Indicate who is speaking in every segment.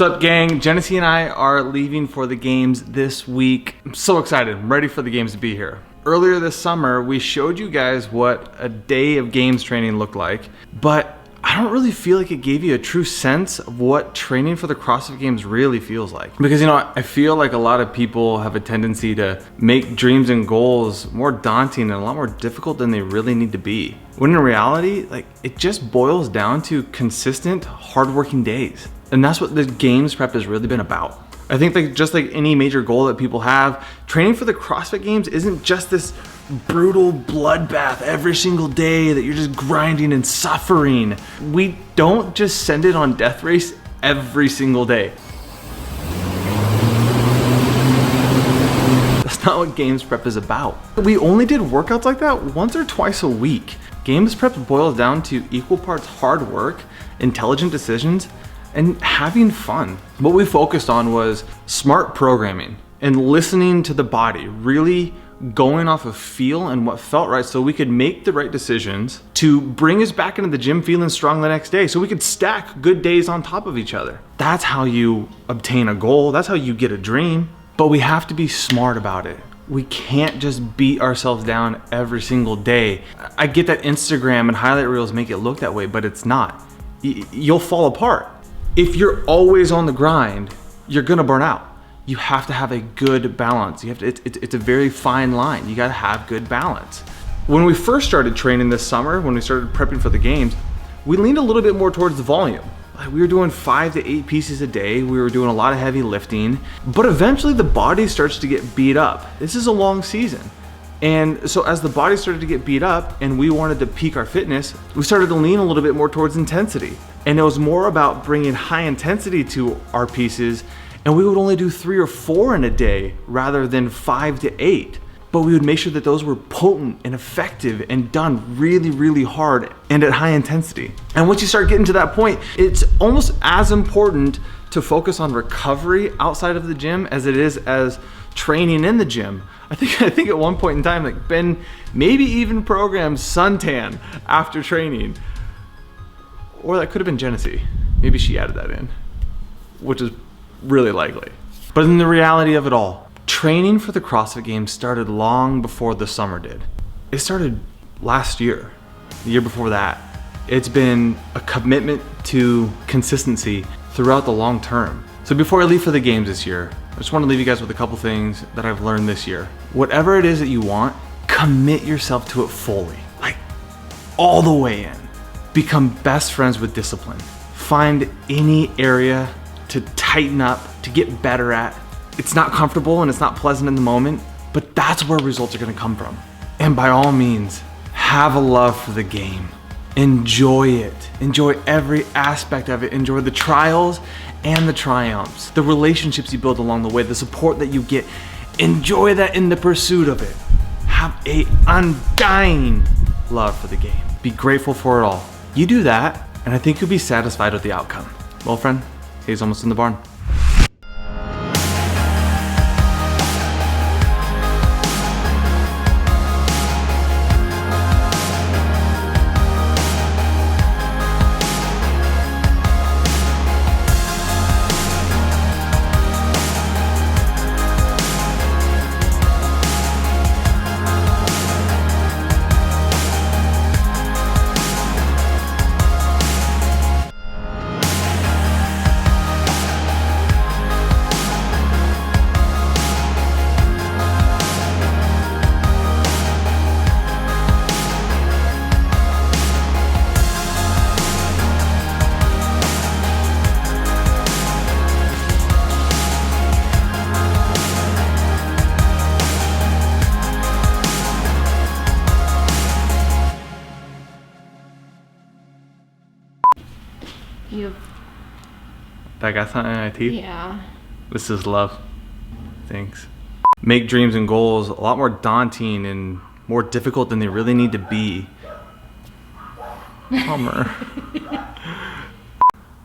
Speaker 1: What's up, gang? Genesee and I are leaving for the games this week. I'm so excited. I'm ready for the games to be here. Earlier this summer, we showed you guys what a day of games training looked like, but I don't really feel like it gave you a true sense of what training for the CrossFit Games really feels like. Because, you know, I feel like a lot of people have a tendency to make dreams and goals more daunting and a lot more difficult than they really need to be. When in reality, like, it just boils down to consistent, hardworking days. And that's what the games prep has really been about. I think just like any major goal that people have, training for the CrossFit Games isn't just this brutal bloodbath every single day that you're just grinding and suffering. We don't just send it on death race every single day. That's not what games prep is about. We only did workouts like that once or twice a week. Games prep boils down to equal parts hard work, intelligent decisions, and having fun. What we focused on was smart programming and listening to the body, really going off of feel and what felt right so we could make the right decisions to bring us back into the gym feeling strong the next day so we could stack good days on top of each other. That's how you obtain a goal. That's how you get a dream. But we have to be smart about it. We can't just beat ourselves down every single day. I get that Instagram and highlight reels make it look that way, but it's not. You'll fall apart. If you're always on the grind, you're gonna burn out. You have to have a good balance. It's a very fine line. You gotta have good balance. When we first started training this summer, when we started prepping for the games, we leaned a little bit more towards the volume. Like, we were doing 5 to 8 pieces a day. We were doing a lot of heavy lifting, but eventually the body starts to get beat up. This is a long season. And so as the body started to get beat up and we wanted to peak our fitness, we started to lean a little bit more towards intensity. And it was more about bringing high intensity to our pieces, and we would only do 3 or 4 in a day rather than 5 to 8. But we would make sure that those were potent and effective and done really, really hard and at high intensity. And once you start getting to that point, it's almost as important to focus on recovery outside of the gym as it is as training in the gym. I think at one point in time, like, Ben maybe even programmed suntan after training. Or that could have been Genesee. Maybe she added that in, which is really likely. But in the reality of it all, training for the CrossFit Games started long before the summer did. It started last year, the year before that. It's been a commitment to consistency throughout the long term. So before I leave for the games this year, I just want to leave you guys with a couple things that I've learned this year. Whatever it is that you want, commit yourself to it fully, like all the way in. Become best friends with discipline. Find any area to tighten up, to get better at. It's not comfortable and it's not pleasant in the moment, but that's where results are gonna come from. And by all means, have a love for the game. Enjoy it. Enjoy every aspect of it. Enjoy the trials and the triumphs, the relationships you build along the way, the support that you get. Enjoy that in the pursuit of it. Have a undying love for the game. Be grateful for it all. You do that, and I think you'll be satisfied with the outcome. Well, friend, he's almost in the barn. That got something in my teeth?
Speaker 2: Yeah.
Speaker 1: This is love. Thanks. Make dreams and goals a lot more daunting and more difficult than they really need to be. Bummer.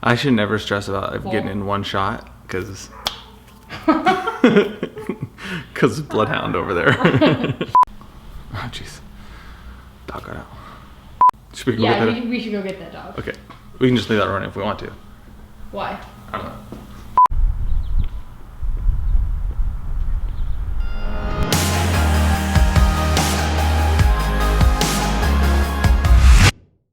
Speaker 1: I should never stress about getting in one shot because bloodhound over there. Oh jeez. Dog got out. Should we go get that?
Speaker 2: We should go get that dog.
Speaker 1: Okay. We can just leave that running if we want to.
Speaker 2: Why?
Speaker 1: I don't know.